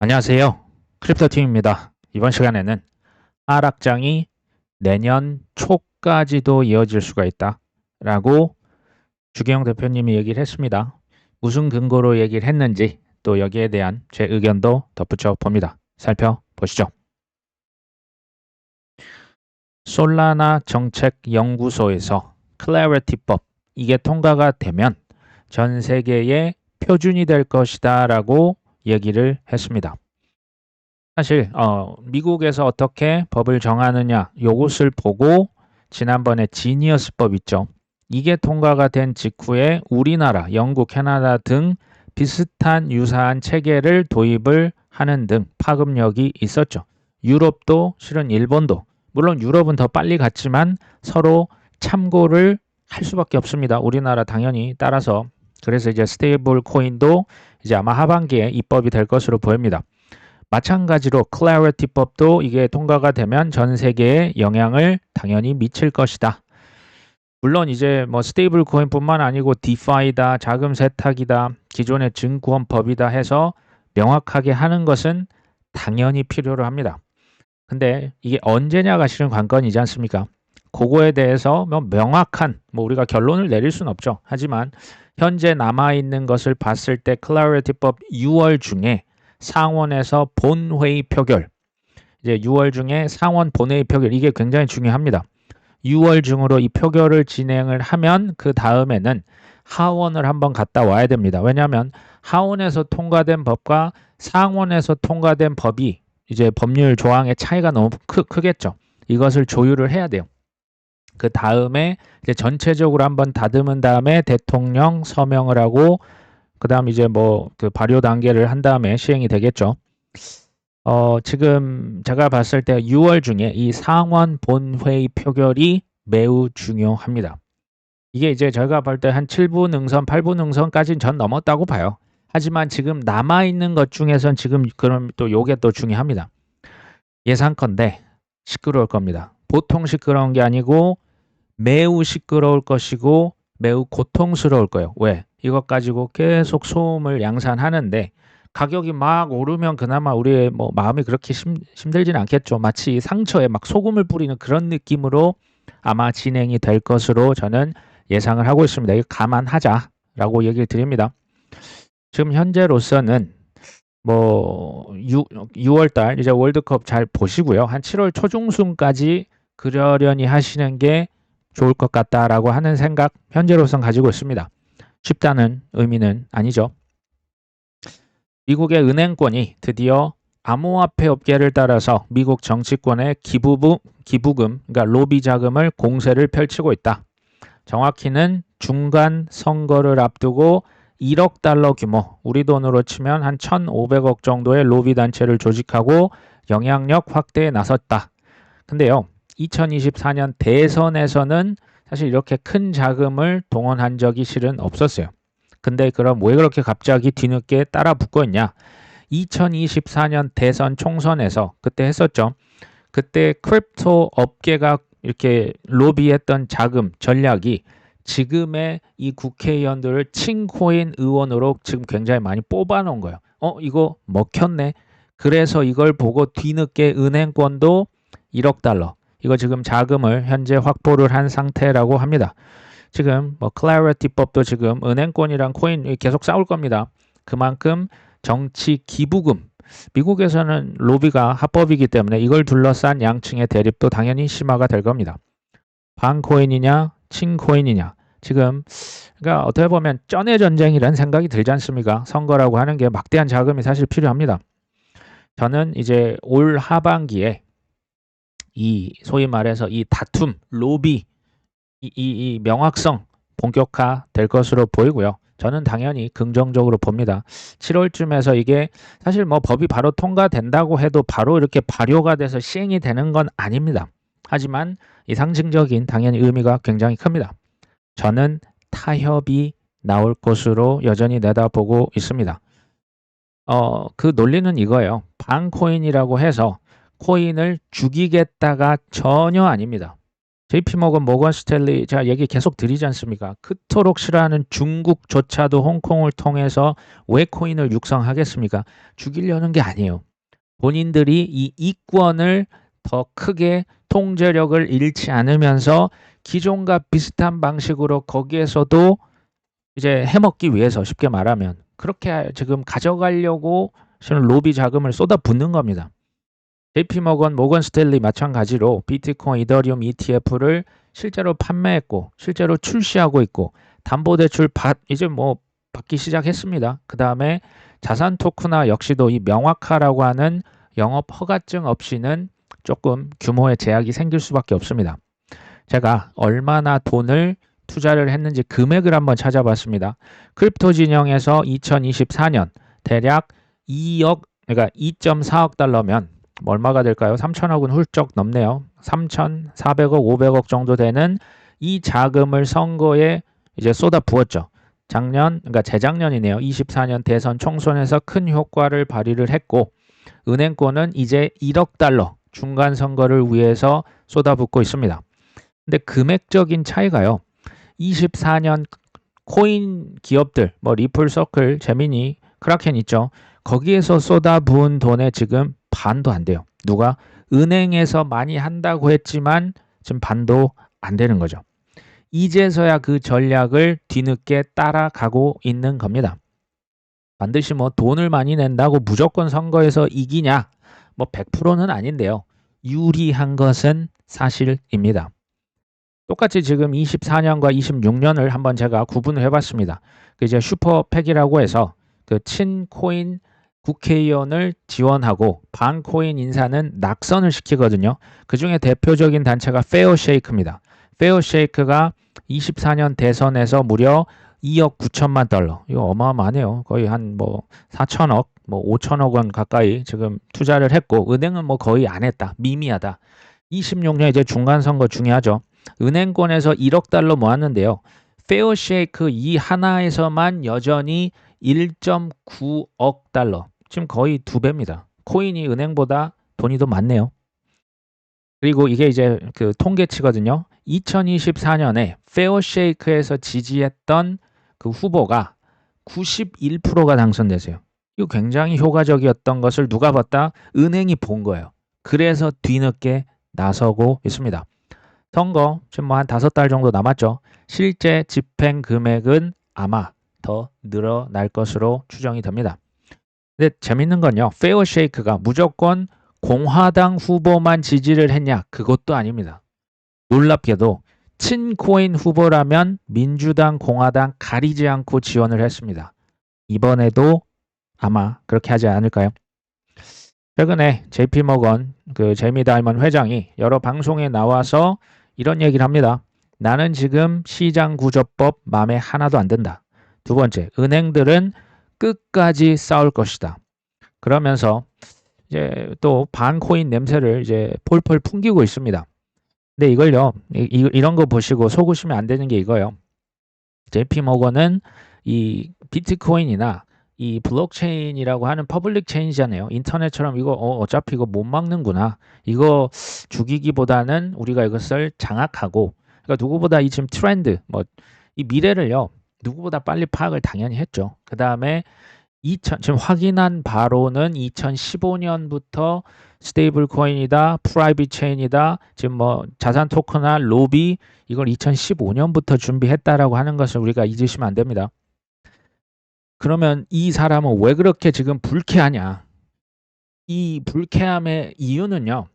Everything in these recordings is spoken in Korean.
안녕하세요. 크립토팀입니다. 이번 시간에는 하락장이 내년 초까지도 이어질 수가 있다 라고 주기영 대표님이 얘기를 했습니다. 무슨 근거로 얘기를 했는지 또 여기에 대한 제 의견도 덧붙여 봅니다. 살펴보시죠. 솔라나 정책연구소에서 클래리티법 이게 통과가 되면 전 세계의 표준이 될 것이다 라고 얘기를 했습니다. 사실 미국에서 어떻게 법을 정하느냐 요것을 보고 지난번에 지니어스법 있죠. 이게 통과가 된 직후에 우리나라, 영국, 캐나다 등 비슷한 유사한 체계를 도입을 하는 등 파급력이 있었죠. 유럽도 실은 일본도 물론 유럽은 더 빨리 갔지만 서로 참고를 할 수밖에 없습니다. 우리나라 당연히 따라서 그래서 이제 스테이블 코인도 이제 아마 하반기에 입법이 될 것으로 보입니다. 마찬가지로 클래리티법도 이게 통과가 되면 전 세계에 영향을 당연히 미칠 것이다. 물론 이제 뭐 스테이블 코인뿐만 아니고 디파이다, 자금 세탁이다, 기존의 증권법이다 해서 명확하게 하는 것은 당연히 필요로 합니다. 근데 이게 언제냐가 실은 관건이지 않습니까? 그거에 대해서 뭐 명확한 뭐 우리가 결론을 내릴 수는 없죠. 하지만 현재 남아 있는 것을 봤을 때 클래리티법 6월 중에 상원에서 본회의 표결, 이제 6월 중에 상원 본회의 표결, 이게 굉장히 중요합니다. 6월 중으로 이 표결을 진행을 하면 그 다음에는 하원을 한번 갔다 와야 됩니다. 왜냐하면 하원에서 통과된 법과 상원에서 통과된 법이 이제 법률 조항의 차이가 너무 크겠죠. 이것을 조율을 해야 돼요. 그 다음에 이제 전체적으로 한번 다듬은 다음에 대통령 서명을 하고 그 다음 이제 뭐 그 발효 단계를 한 다음에 시행이 되겠죠. 지금 제가 봤을 때 6월 중에 이 상원 본회의 표결이 매우 중요합니다. 이게 이제 제가 볼 때 한 7부 능선, 8부 능선까지는 전 넘었다고 봐요. 하지만 지금 남아있는 것 중에선 지금 그럼 또 요게 또 중요합니다. 예상컨대 시끄러울 겁니다. 보통 시끄러운 게 아니고 매우 시끄러울 것이고 매우 고통스러울 거예요. 왜? 이것 가지고 계속 소음을 양산하는데 가격이 막 오르면 그나마 우리의 뭐 마음이 그렇게 힘들지는 않겠죠. 마치 상처에 막 소금을 뿌리는 그런 느낌으로 아마 진행이 될 것으로 저는 예상을 하고 있습니다. 이거 감안하자라고 얘기를 드립니다. 지금 현재로서는 뭐 6월 달 이제 월드컵 잘 보시고요. 한 7월 초중순까지 그러려니 하시는 게 좋을 것 같다라고 하는 생각 현재로선 가지고 있습니다. 쉽다는 의미는 아니죠. 미국의 은행권이 드디어 암호화폐 업계를 따라서 미국 정치권의 기부금, 그러니까 로비 자금을 공세를 펼치고 있다. 정확히는 중간 선거를 앞두고 1억 달러 규모, 우리 돈으로 치면 한 1,500억 정도의 로비 단체를 조직하고 영향력 확대에 나섰다. 근데요, 2024년 대선에서는 사실 이렇게 큰 자금을 동원한 적이 실은 없었어요. 근데 그럼 왜 그렇게 갑자기 뒤늦게 따라 붙고 있냐? 2024년 대선 총선에서 그때 했었죠. 그때 크립토 업계가 이렇게 로비했던 자금 전략이 지금의 이 국회의원들을 친코인 의원으로 지금 굉장히 많이 뽑아놓은 거예요. 이거 먹혔네. 그래서 이걸 보고 뒤늦게 은행권도 1억 달러. 이거 지금 자금을 현재 확보를 한 상태라고 합니다. 지금 뭐 클래리티법도 지금 은행권이랑 코인 계속 싸울 겁니다. 그만큼 정치 기부금, 미국에서는 로비가 합법이기 때문에 이걸 둘러싼 양층의 대립도 당연히 심화가 될 겁니다. 반코인이냐 친코인이냐, 지금 그러니까 어떻게 보면 쩐의 전쟁이라는 생각이 들지 않습니까? 선거라고 하는 게 막대한 자금이 사실 필요합니다. 저는 이제 올 하반기에 이 소위 말해서 이 다툼, 로비, 이 명확성 본격화 될 것으로 보이고요. 저는 당연히 긍정적으로 봅니다. 7월쯤에서 이게 사실 뭐 법이 바로 통과된다고 해도 바로 이렇게 발효가 돼서 시행이 되는 건 아닙니다. 하지만 이 상징적인 당연히 의미가 굉장히 큽니다. 저는 타협이 나올 것으로 여전히 내다보고 있습니다. 그 논리는 이거예요. 반코인이라고 해서 코인을 죽이겠다가 전혀 아닙니다. JP모건, 모건스탠리 제가 얘기 계속 드리지 않습니까? 그토록 싫어하는 중국조차도 홍콩을 통해서 왜 코인을 육성하겠습니까? 죽이려는 게 아니에요. 본인들이 이 이권을 더 크게 통제력을 잃지 않으면서 기존과 비슷한 방식으로 거기에서도 이제 해먹기 위해서 쉽게 말하면 그렇게 지금 가져가려고 로비 자금을 쏟아붓는 겁니다. JP모건, 모건스탠리 마찬가지로 비트코인, 이더리움 ETF를 실제로 판매했고 실제로 출시하고 있고 담보대출 이제 뭐 받기 시작했습니다. 그 다음에 자산 토크나 역시도 이 명확하라고 하는 영업 허가증 없이는 조금 규모의 제약이 생길 수밖에 없습니다. 제가 얼마나 돈을 투자를 했는지 금액을 한번 찾아봤습니다. 크립토 진영에서 2024년 대략 2억, 그러니까 2.4억 달러면 얼마가 될까요? 3천억은 훌쩍 넘네요. 3,400억, 500억 정도 되는 이 자금을 선거에 이제 쏟아 부었죠. 그러니까 재작년이네요. 24년 대선 총선에서 큰 효과를 발휘를 했고 은행권은 이제 1억 달러 중간 선거를 위해서 쏟아붓고 있습니다. 근데 금액적인 차이가요. 24년 코인 기업들, 뭐 리플, 서클, 제미니, 크라켄 있죠. 거기에서 쏟아부은 돈의 지금 반도 안 돼요. 누가 은행에서 많이 한다고 했지만 지금 반도 안 되는 거죠. 이제서야 그 전략을 뒤늦게 따라가고 있는 겁니다. 반드시 뭐 돈을 많이 낸다고 무조건 선거에서 이기냐? 뭐 100%는 아닌데요. 유리한 것은 사실입니다. 똑같이 지금 24년과 26년을 한번 제가 구분을 해봤습니다. 그 이제 슈퍼팩이라고 해서 그 친코인 국회의원을 지원하고 반코인 인사는 낙선을 시키거든요. 그 중에 대표적인 단체가 페어쉐이크입니다. 페어쉐이크가 24년 대선에서 무려 2억 9천만 달러. 이거 어마어마하네요. 거의 한 뭐 4천억, 뭐 5천억 원 가까이 지금 투자를 했고 은행은 뭐 거의 안 했다. 미미하다. 26년 이제 중간선거 중요하죠. 은행권에서 1억 달러 모았는데요. 페어쉐이크 이 하나에서만 여전히 1.9억 달러. 지금 거의 2배입니다. 코인이 은행보다 돈이 더 많네요. 그리고 이게 이제 그 통계치거든요. 2024년에 페어쉐이크에서 지지했던 그 후보가 91%가 당선되세요. 이거 굉장히 효과적이었던 것을 누가 봤다? 은행이 본 거예요. 그래서 뒤늦게 나서고 있습니다. 선거 지금 뭐 한 5달 정도 남았죠. 실제 집행 금액은 아마 더 늘어날 것으로 추정이 됩니다. 근데 재밌는 건요. 페어쉐이크가 무조건 공화당 후보만 지지를 했냐? 그것도 아닙니다. 놀랍게도 친코인 후보라면 민주당, 공화당 가리지 않고 지원을 했습니다. 이번에도 아마 그렇게 하지 않을까요? 최근에 JP모건 그 제이미 다이먼 회장이 여러 방송에 나와서 이런 얘기를 합니다. 나는 지금 시장 구조법 마음에 하나도 안 든다. 두 번째, 은행들은 끝까지 싸울 것이다. 그러면서 이제 또 반코인 냄새를 이제 폴폴 풍기고 있습니다. 근데 이걸요, 이런 거 보시고 속으시면 안 되는 게 이거예요. JP모건은 이 비트코인이나 이 블록체인이라고 하는 퍼블릭 체인이잖아요. 인터넷처럼 이거 어차피 이거 못 막는구나. 이거 죽이기보다는 우리가 이것을 장악하고, 그러니까 누구보다 이 지금 트렌드, 뭐 이 미래를요, 누구보다 빨리 파악을 당연히 했죠. 그 다음에 지금 확인한 바로는 2015년부터 스테이블 코인이다, 프라이빗 체인이다, 지금 뭐 자산 토큰이나 로비 이걸 2015년부터 준비했다라고 하는 것을 우리가 잊으시면 안 됩니다. 그러면 이 사람은 왜 그렇게 지금 불쾌하냐? 이 불쾌함의 이유는요.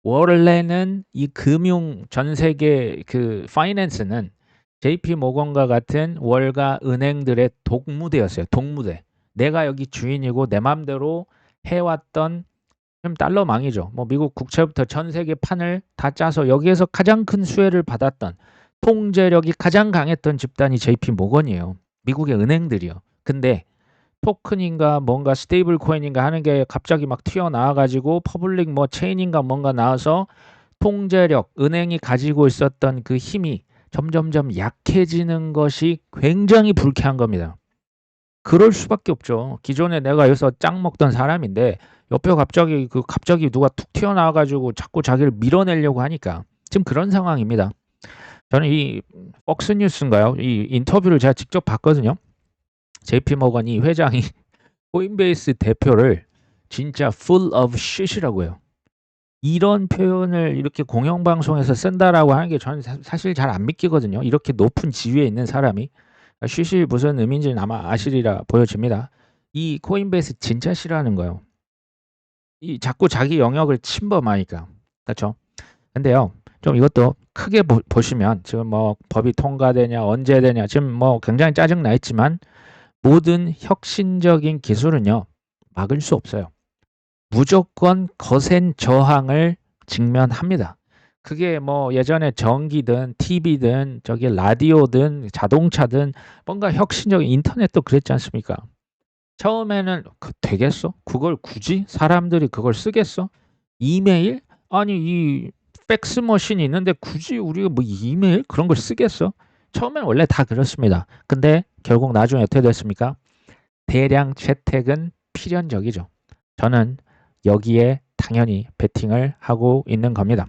원래는 이 금융 전 세계 그 파이낸스는 JP 모건과 같은 월가 은행들의 독무대였어요. 독무대. 내가 여기 주인이고 내 맘대로 해왔던 좀 달러망이죠. 뭐 미국 국채부터 전 세계 판을 다 짜서 여기에서 가장 큰 수혜를 받았던 통제력이 가장 강했던 집단이 JP 모건이에요. 미국의 은행들이요. 근데 토큰인가 뭔가 스테이블 코인인가 하는 게 갑자기 막 튀어나와가지고 퍼블릭 뭐 체인인가 뭔가 나와서 통제력, 은행이 가지고 있었던 그 힘이 점점점 약해지는 것이 굉장히 불쾌한 겁니다. 그럴 수밖에 없죠. 기존에 내가 여기서 짱 먹던 사람인데 옆에 갑자기 누가 툭 튀어나와가지고 자꾸 자기를 밀어내려고 하니까 지금 그런 상황입니다. 저는 이 폭스뉴스인가요? 이 인터뷰를 제가 직접 봤거든요. JP 모건 이 회장이 코인베이스 대표를 진짜 full of shit이라고 해요. 이런 표현을 이렇게 공영방송에서 쓴다라고 하는 게 저는 사실 잘 안 믿기거든요. 이렇게 높은 지위에 있는 사람이. shit이 무슨 의미인지는 아마 아시리라 보여집니다. 이 코인베이스 진짜 싫어하는 거예요. 이 자꾸 자기 영역을 침범하니까. 그렇죠? 근데요. 좀 이것도 크게 보시면 지금 뭐 법이 통과되냐 언제 되냐 지금 뭐 굉장히 짜증 나 있지만 모든 혁신적인 기술은요. 막을 수 없어요. 무조건 거센 저항을 직면합니다. 그게 뭐 예전에 전기든 TV든 저기 라디오든 자동차든 뭔가 혁신적인 인터넷도 그랬지 않습니까? 처음에는 되겠어? 그걸 굳이 사람들이 그걸 쓰겠어? 이메일? 아니 이 팩스 머신이 있는데 굳이 우리가 뭐 이메일 그런 걸 쓰겠어? 처음엔 원래 다 그렇습니다. 근데 결국 나중에 어떻게 됐습니까? 대량 채택은 필연적이죠. 저는 여기에 당연히 베팅을 하고 있는 겁니다.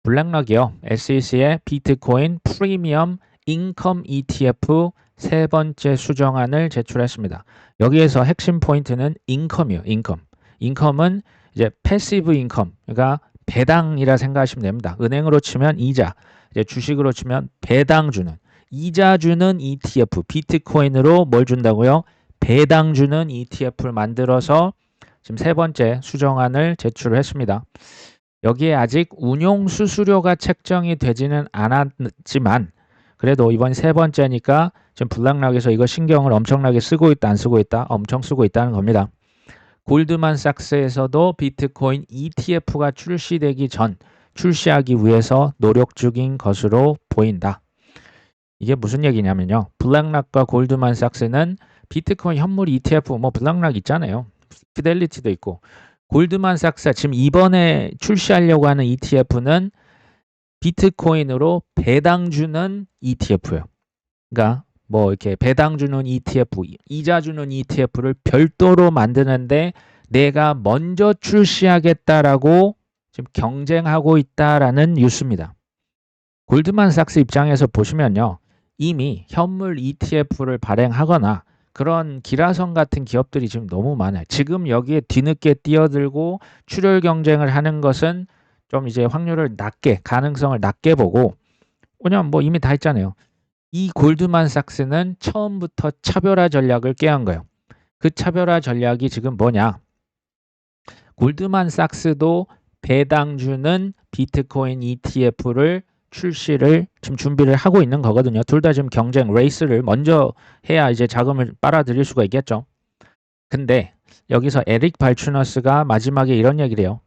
블랙락이요. SEC의 비트코인 프리미엄 인컴 ETF 세 번째 수정안을 제출했습니다. 여기에서 핵심 포인트는 인컴이에요. 인컴. 인컴은 이제 패시브 인컴, 그러니까 배당이라 생각하시면 됩니다. 은행으로 치면 이자, 이제 주식으로 치면 배당 주는, 이자 주는 ETF, 비트코인으로 뭘 준다고요? 배당 주는 ETF를 만들어서 지금 세 번째 수정안을 제출했습니다. 여기에 아직 운용 수수료가 책정이 되지는 않았지만 그래도 이번 세 번째니까 지금 블랙락에서 이거 신경을 엄청나게 쓰고 있다 안 쓰고 있다? 엄청 쓰고 있다는 겁니다. 골드만삭스에서도 비트코인 ETF가 출시되기 전 출시하기 위해서 노력 중인 것으로 보인다. 이게 무슨 얘기냐면요. 블랙락과 골드만삭스는 비트코인 현물 ETF 뭐 블랙락 있잖아요. 피델리티도 있고 골드만삭스 지금 이번에 출시하려고 하는 ETF는 비트코인으로 배당 주는 ETF예요. 그러니까 뭐 이렇게 배당 주는 ETF, 이자 주는 ETF를 별도로 만드는데 내가 먼저 출시하겠다라고 지금 경쟁하고 있다라는 뉴스입니다. 골드만삭스 입장에서 보시면요. 이미 현물 ETF를 발행하거나 그런 기라성 같은 기업들이 지금 너무 많아요. 지금 여기에 뒤늦게 뛰어들고 출혈 경쟁을 하는 것은 좀 이제 확률을 낮게, 가능성을 낮게 보고, 왜냐면 뭐 이미 다 했잖아요. 이 골드만삭스는 처음부터 차별화 전략을 꾀한 거예요. 그 차별화 전략이 지금 뭐냐? 골드만삭스도 배당 주는 비트코인 ETF를 출시를 지금 준비를 하고 있는 거거든요. 둘 다 지금 경쟁 레이스를 먼저 해야 이제 자금을 빨아들일 수가 있겠죠. 근데 여기서 에릭 발추너스가 마지막에 이런 얘기를 해요.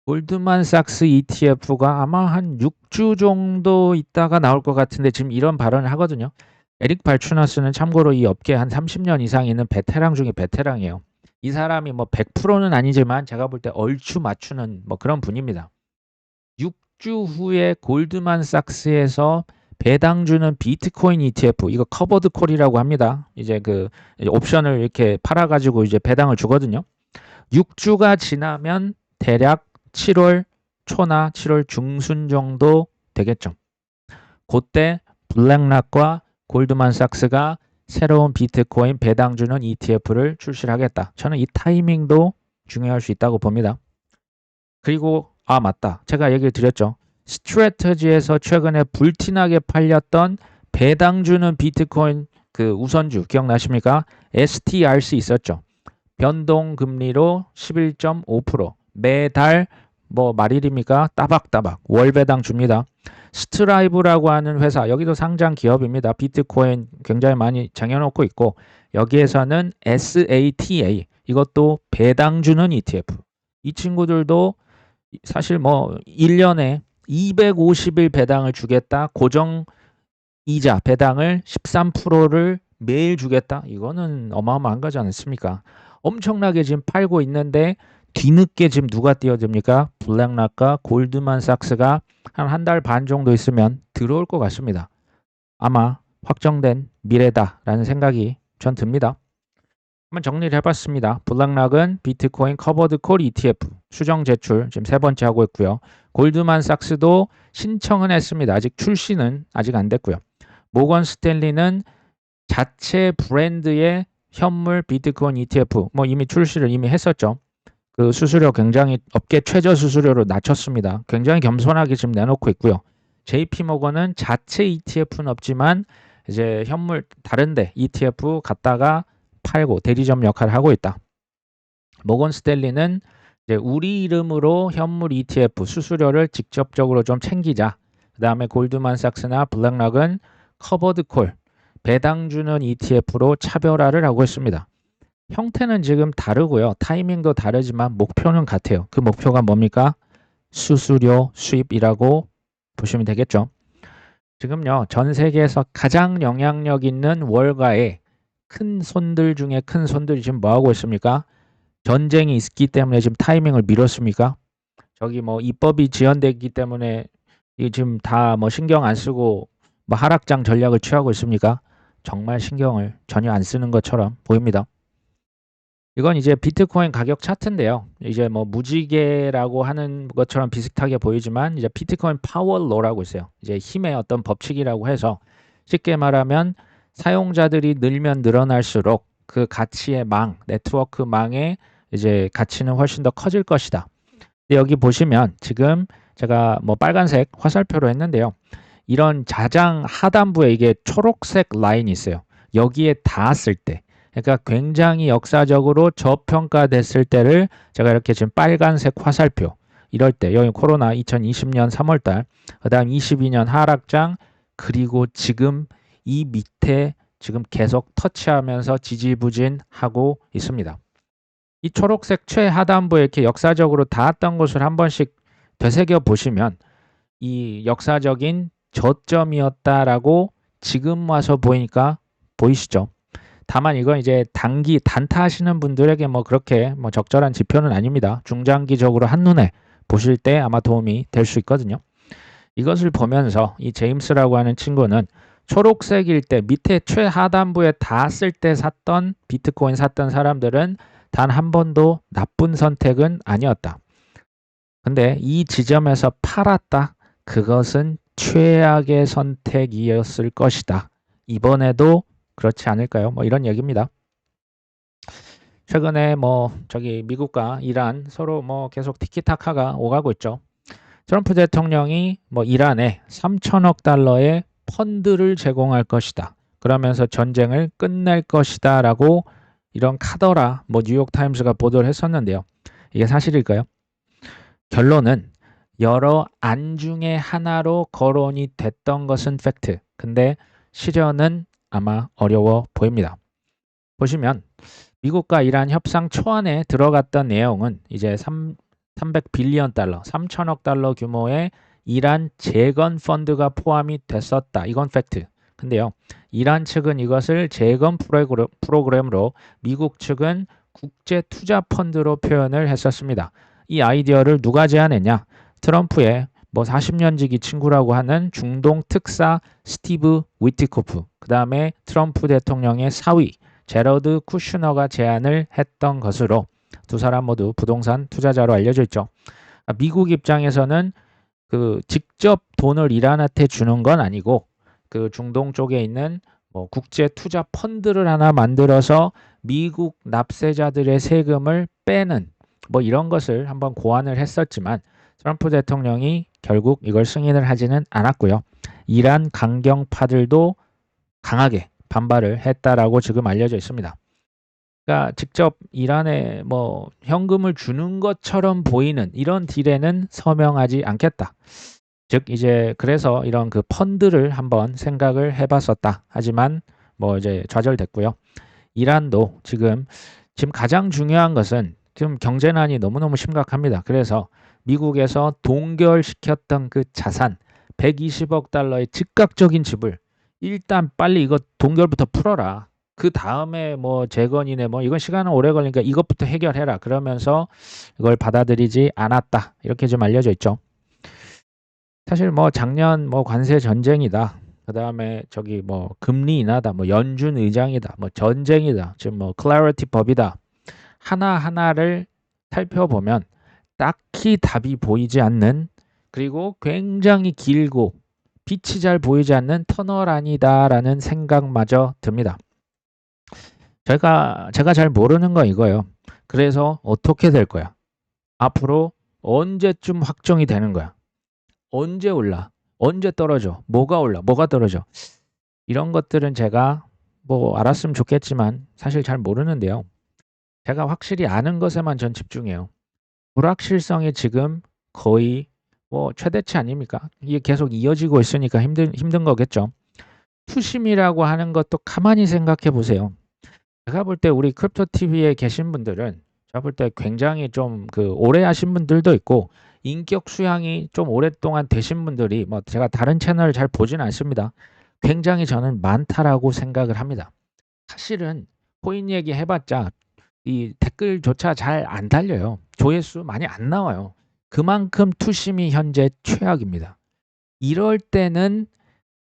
골드만삭스 ETF가 아마 한 6주 정도 있다가 나올 것 같은데 지금 이런 발언을 하거든요. 에릭 발추너스는 참고로 이 업계에 한 30년 이상 있는 베테랑 중에 베테랑이에요. 이 사람이 뭐 100%는 아니지만 제가 볼 때 얼추 맞추는 뭐 그런 분입니다. 6주 후에 골드만삭스에서 배당 주는 비트코인 ETF, 이거 커버드 콜이라고 합니다. 이제 그 옵션을 이렇게 팔아가지고 이제 배당을 주거든요. 6주가 지나면 대략 7월 초나 7월 중순 정도 되겠죠. 그때 블랙락과 골드만삭스가 새로운 비트코인 배당 주는 ETF를 출시하겠다. 저는 이 타이밍도 중요할 수 있다고 봅니다. 그리고 맞다. 제가 얘기를 드렸죠. 스트래터지에서 최근에 불티나게 팔렸던 배당 주는 비트코인 그 우선주 기억나십니까? STRC 있었죠. 변동금리로 11.5% 매달 뭐 말일입니까? 따박따박 월 배당 줍니다. 스트라이브라고 하는 회사 여기도 상장 기업입니다. 비트코인 굉장히 많이 쟁여놓고 있고 여기에서는 SATA 이것도 배당 주는 ETF 이 친구들도 사실 뭐 1년에 250일 배당을 주겠다. 고정 이자 배당을 13%를 매일 주겠다. 이거는 어마어마한 거지 않습니까? 엄청나게 지금 팔고 있는데 뒤늦게 지금 누가 뛰어듭니까? 블랙락과 골드만삭스가 한 달 반 정도 있으면 들어올 것 같습니다. 아마 확정된 미래다라는 생각이 전 듭니다. 한번 정리를 해봤습니다. 블랙락은 비트코인 커버드 콜 ETF 수정 제출 지금 세 번째 하고 있고요. 골드만삭스도 신청은 했습니다. 아직 출시는 아직 안 됐고요. 모건 스탠리는 자체 브랜드의 현물 비트코인 ETF 뭐 이미 출시를 이미 했었죠. 그 수수료 굉장히 업계 최저 수수료로 낮췄습니다. 굉장히 겸손하게 지금 내놓고 있고요. JP 모건은 자체 ETF는 없지만 이제 현물 다른데 ETF 갖다가 팔고 대리점 역할을 하고 있다. 모건 스탠리는 이제 우리 이름으로 현물 ETF 수수료를 직접적으로 좀 챙기자. 그 다음에 골드만삭스나 블랙락은 커버드 콜 배당 주는 ETF로 차별화를 하고 있습니다. 형태는 지금 다르고요. 타이밍도 다르지만 목표는 같아요. 그 목표가 뭡니까? 수수료 수입이라고 보시면 되겠죠. 지금요. 전 세계에서 가장 영향력 있는 월가의 큰 손들 중에 큰 손들이 지금 뭐 하고 있습니까? 전쟁이 있기 때문에 지금 타이밍을 미뤘습니까? 저기 뭐 입법이 지연됐기 때문에 이 지금 다 뭐 신경 안 쓰고 뭐 하락장 전략을 취하고 있습니까? 정말 신경을 전혀 안 쓰는 것처럼 보입니다. 이건 이제 비트코인 가격 차트인데요. 이제 뭐 무지개라고 하는 것처럼 비슷하게 보이지만 이제 비트코인 파워로라고 있어요. 이제 힘의 어떤 법칙이라고 해서 쉽게 말하면 사용자들이 늘면 늘어날수록 그 가치의 망, 네트워크 망의 이제 가치는 훨씬 더 커질 것이다. 근데 여기 보시면 지금 제가 뭐 빨간색 화살표로 했는데요. 이런 자장 하단부에 이게 초록색 라인이 있어요. 여기에 닿았을 때 그러니까 굉장히 역사적으로 저평가됐을 때를 제가 이렇게 지금 빨간색 화살표 이럴 때 여기 코로나 2020년 3월달 그 다음 22년 하락장 그리고 지금 이 밑에 지금 계속 터치하면서 지지부진하고 있습니다. 이 초록색 최하단부에 이렇게 역사적으로 닿았던 곳을 한 번씩 되새겨 보시면 이 역사적인 저점이었다라고 지금 와서 보이니까 보이시죠? 다만 이건 이제 단기 단타 하시는 분들에게 뭐 그렇게 뭐 적절한 지표는 아닙니다. 중장기적으로 한눈에 보실 때 아마 도움이 될 수 있거든요. 이것을 보면서 이 제임스라고 하는 친구는 초록색일 때 밑에 최하단부에 닿았을 때 샀던 비트코인 샀던 사람들은 단 한 번도 나쁜 선택은 아니었다. 근데 이 지점에서 팔았다. 그것은 최악의 선택이었을 것이다. 이번에도 그렇지 않을까요? 뭐 이런 얘기입니다. 최근에 뭐 저기 미국과 이란 서로 뭐 계속 티키타카가 오가고 있죠. 트럼프 대통령이 뭐 이란에 3천억 달러의 펀드를 제공할 것이다. 그러면서 전쟁을 끝낼 것이다 라고 이런 카더라 뭐 뉴욕타임스가 보도를 했었는데요. 이게 사실일까요? 결론은 여러 안 중에 하나로 거론이 됐던 것은 팩트. 근데 실현은 아마 어려워 보입니다. 보시면 미국과 이란 협상 초안에 들어갔던 내용은 이제 300빌리언 달러, 3천억 달러 규모의 이란 재건 펀드가 포함이 됐었다. 이건 팩트. 근데요. 이란 측은 이것을 재건 프로그램으로 미국 측은 국제 투자 펀드로 표현을 했었습니다. 이 아이디어를 누가 제안했냐? 트럼프의 뭐 40년 지기 친구라고 하는 중동 특사 스티브 위티코프, 그 다음에 트럼프 대통령의 사위 제러드 쿠슈너가 제안을 했던 것으로 두 사람 모두 부동산 투자자로 알려져 있죠. 미국 입장에서는 그 직접 돈을 이란한테 주는 건 아니고 그 중동 쪽에 있는 뭐 국제 투자 펀드를 하나 만들어서 미국 납세자들의 세금을 빼는 뭐 이런 것을 한번 고안을 했었지만 트럼프 대통령이 결국 이걸 승인을 하지는 않았고요. 이란 강경파들도 강하게 반발을 했다라고 지금 알려져 있습니다. 그러니까 직접 이란에 뭐 현금을 주는 것처럼 보이는 이런 딜에는 서명하지 않겠다. 즉 이제 그래서 이런 그 펀드를 한번 생각을 해봤었다. 하지만 뭐 이제 좌절됐고요. 이란도 지금 가장 중요한 것은 지금 경제난이 너무너무 심각합니다. 그래서 미국에서 동결시켰던 그 자산 120억 달러의 즉각적인 지불 일단 빨리 이거 동결부터 풀어라. 그 다음에 뭐 재건이네 뭐 이건 시간은 오래 걸리니까 이것부터 해결해라. 그러면서 이걸 받아들이지 않았다. 이렇게 좀 알려져 있죠. 사실 뭐 작년 뭐 관세 전쟁이다. 그 다음에 저기 뭐 금리 인하다. 뭐 연준 의장이다. 뭐 전쟁이다. 지금 뭐 클래리티 법이다. 하나하나를 살펴보면 딱히 답이 보이지 않는 그리고 굉장히 길고 빛이 잘 보이지 않는 터널 아니다라는 생각마저 듭니다. 제가 잘 모르는 거 이거예요. 그래서 어떻게 될 거야? 앞으로 언제쯤 확정이 되는 거야? 언제 올라? 언제 떨어져? 뭐가 올라? 뭐가 떨어져? 이런 것들은 제가 뭐 알았으면 좋겠지만 사실 잘 모르는데요. 제가 확실히 아는 것에만 전 집중해요. 불확실성이 지금 거의 뭐 최대치 아닙니까? 이게 계속 이어지고 있으니까 힘든 거겠죠. 투심이라고 하는 것도 가만히 생각해 보세요. 제가 볼 때 우리 크립토 TV에 계신 분들은 제가 볼 때 굉장히 좀 그 오래 하신 분들도 있고 인격 수양이 좀 오랫동안 되신 분들이 뭐 제가 다른 채널을 잘 보진 않습니다. 굉장히 저는 많다라고 생각을 합니다. 사실은 코인 얘기 해봤자 이 댓글조차 잘 안 달려요. 조회수 많이 안 나와요. 그만큼 투심이 현재 최악입니다. 이럴 때는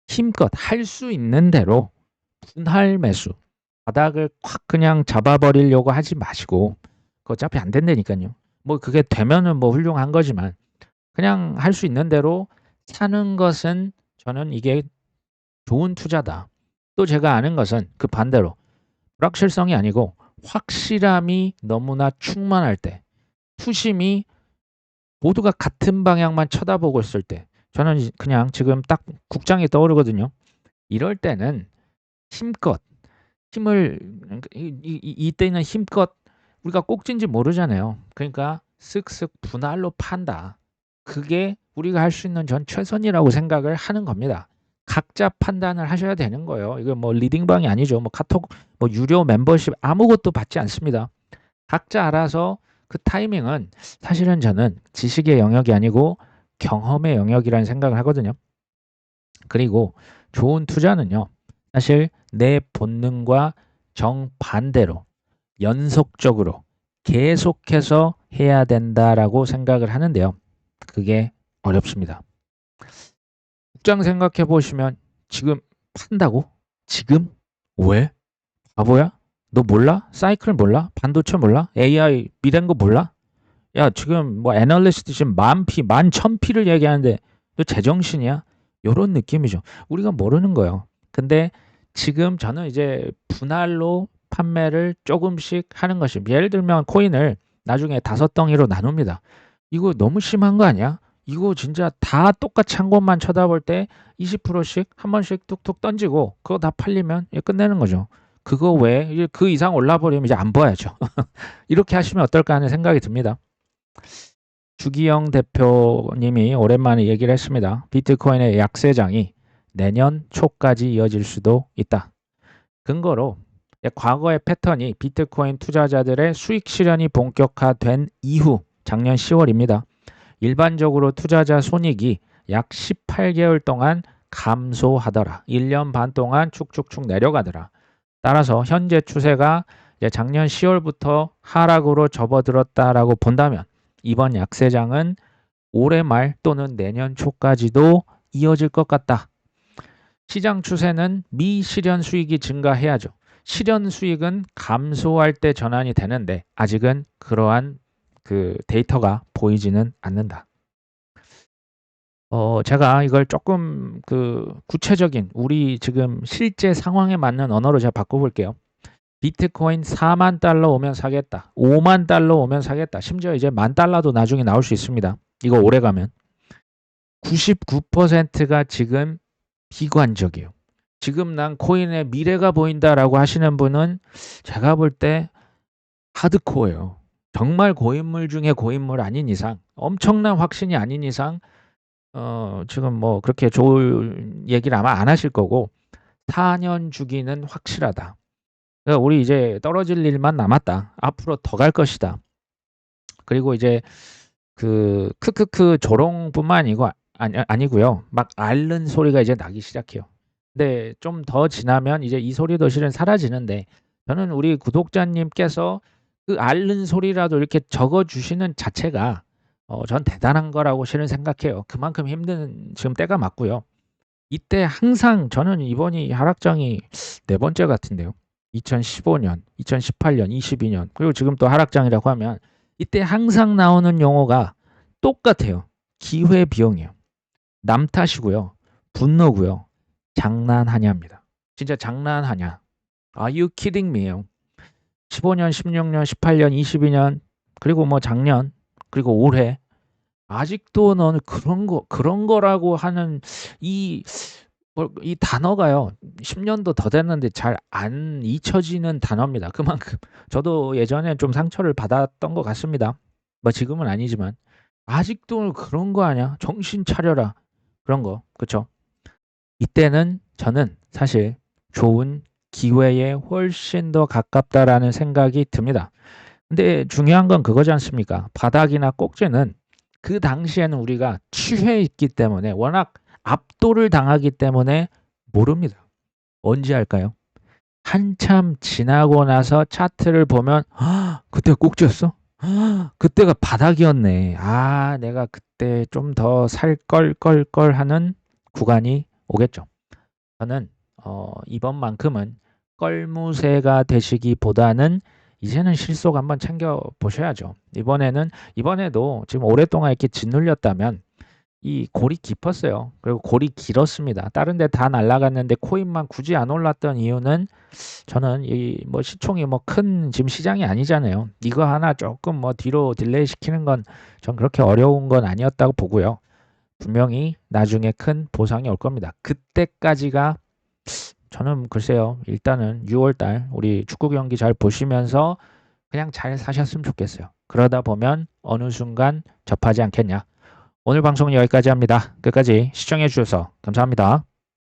힘껏 할 수 있는 대로 분할 매수, 바닥을 콱 그냥 잡아버리려고 하지 마시고 그 어차피 안 된다니까요. 뭐 그게 되면은 뭐 훌륭한 거지만 그냥 할 수 있는 대로 사는 것은 저는 이게 좋은 투자다. 또 제가 아는 것은 그 반대로 불확실성이 아니고 확실함이 너무나 충만할 때, 투심이 모두가 같은 방향만 쳐다보고 있을 때, 저는 그냥 지금 딱 국장이 떠오르거든요. 이럴 때는 힘껏 힘을 이때는 힘껏 우리가 꼭진지 모르잖아요. 그러니까 쓱쓱 분할로 판다. 그게 우리가 할 수 있는 전 최선이라고 생각을 하는 겁니다. 각자 판단을 하셔야 되는 거예요. 이거 뭐 리딩방이 아니죠. 뭐 카톡 뭐 유료 멤버십 아무것도 받지 않습니다. 각자 알아서 그 타이밍은 사실은 저는 지식의 영역이 아니고 경험의 영역이라는 생각을 하거든요. 그리고 좋은 투자는요. 사실 내 본능과 정반대로 연속적으로 계속해서 해야 된다라고 생각을 하는데요. 그게 어렵습니다. 국장 생각해 보시면 지금 판다고? 지금? 왜? 바보야? 너 몰라? 사이클 몰라? 반도체 몰라? AI 미래인 거 몰라? 야 지금 뭐 애널리스트 지금 만피, 만천피를 얘기하는데 너 제정신이야? 요런 느낌이죠. 우리가 모르는 거예요. 근데 지금 저는 이제 분할로 판매를 조금씩 하는 것이 예를 들면 코인을 나중에 5덩이로 나눕니다. 이거 너무 심한 거 아니야? 이거 진짜 다 똑같이 한 곳만 쳐다볼 때 20%씩 한 번씩 툭툭 던지고 그거 다 팔리면 끝내는 거죠. 그거 외에 그 이상 올라버리면 이제 안 봐야죠. 이렇게 하시면 어떨까 하는 생각이 듭니다. 주기영 대표님이 오랜만에 얘기를 했습니다. 비트코인의 약세장이 내년 초까지 이어질 수도 있다. 근거로 과거의 패턴이 비트코인 투자자들의 수익 실현이 본격화된 이후 작년 10월입니다. 일반적으로 투자자 손익이 약 18개월 동안 감소하더라. 1년 반 동안 축축축 내려가더라. 따라서 현재 추세가 작년 10월부터 하락으로 접어들었다라고 본다면 이번 약세장은 올해 말 또는 내년 초까지도 이어질 것 같다. 시장 추세는 미실현 수익이 증가해야죠. 실현 수익은 감소할 때 전환이 되는데 아직은 그러한 그 데이터가 보이지는 않는다. 제가 이걸 조금 그 구체적인 우리 지금 실제 상황에 맞는 언어로 제가 바꿔볼게요. 비트코인 4만 달러 오면 사겠다. 5만 달러 오면 사겠다. 심지어 이제 10,000달러도 나중에 나올 수 있습니다. 이거 오래 가면. 99%가 지금 비관적이에요. 지금 난 코인의 미래가 보인다라고 하시는 분은 제가 볼 때 하드코어예요. 정말 고인물 중에 고인물 아닌 이상, 엄청난 확신이 아닌 이상 지금 뭐 그렇게 좋은 얘기를 아마 안 하실 거고 4년 주기는 확실하다. 그러니까 우리 이제 떨어질 일만 남았다. 앞으로 더 갈 것이다. 그리고 이제 그 크크크 조롱뿐만 아니고요. 막 앓는 소리가 이제 나기 시작해요. 근데 좀 더 지나면 이제 이 소리도 실은 사라지는데 저는 우리 구독자님께서 그 앓는 소리라도 이렇게 적어주시는 자체가 전 대단한 거라고 실은 생각해요. 그만큼 힘든 지금 때가 맞고요. 이때 항상 저는 이번이 하락장이 4번째 같은데요. 2015년, 2018년, 22년 그리고 지금 또 하락장이라고 하면 이때 항상 나오는 용어가 똑같아요. 기회 비용이에요. 남 탓이고요. 분노고요. 장난하냐입니다. 진짜 장난하냐. Are you kidding me요. 15년, 16년, 18년, 22년, 그리고 뭐 작년, 그리고 올해 아직도 너는 그런 거라고 하는 이, 이 단어가요. 10년도 더 됐는데 잘 안 잊혀지는 단어입니다. 그만큼 저도 예전에 좀 상처를 받았던 것 같습니다. 뭐 지금은 아니지만 아직도 그런 거 아니야? 정신 차려라. 그런 거. 그쵸? 이때는 저는 사실 좋은 기회에 훨씬 더 가깝다라는 생각이 듭니다. 근데 중요한 건 그거지 않습니까? 바닥이나 꼭지는 그 당시에는 우리가 취해 있기 때문에 워낙 압도를 당하기 때문에 모릅니다. 언제 할까요? 한참 지나고 나서 차트를 보면 그때가 꼭지였어? 그때가 바닥이었네. 아, 내가 그때 좀 더 살 걸 하는 구간이 오겠죠. 저는 이번만큼은 껄무새가 되시기보다는 이제는 실속 한번 챙겨 보셔야죠. 이번에도 지금 오랫동안 이렇게 짓눌렸다면 이 골이 깊었어요. 그리고 골이 길었습니다. 다른 데 다 날아갔는데 코인만 굳이 안 올랐던 이유는 저는 이 뭐 시총이 뭐 큰 지금 시장이 아니잖아요. 이거 하나 조금 뭐 뒤로 딜레이 시키는 건 전 그렇게 어려운 건 아니었다고 보고요. 분명히 나중에 큰 보상이 올 겁니다. 그때까지가 저는 글쎄요. 일단은 6월 달 우리 축구 경기 잘 보시면서 그냥 잘 사셨으면 좋겠어요. 그러다 보면 어느 순간 접하지 않겠냐. 오늘 방송은 여기까지 합니다. 끝까지 시청해 주셔서 감사합니다.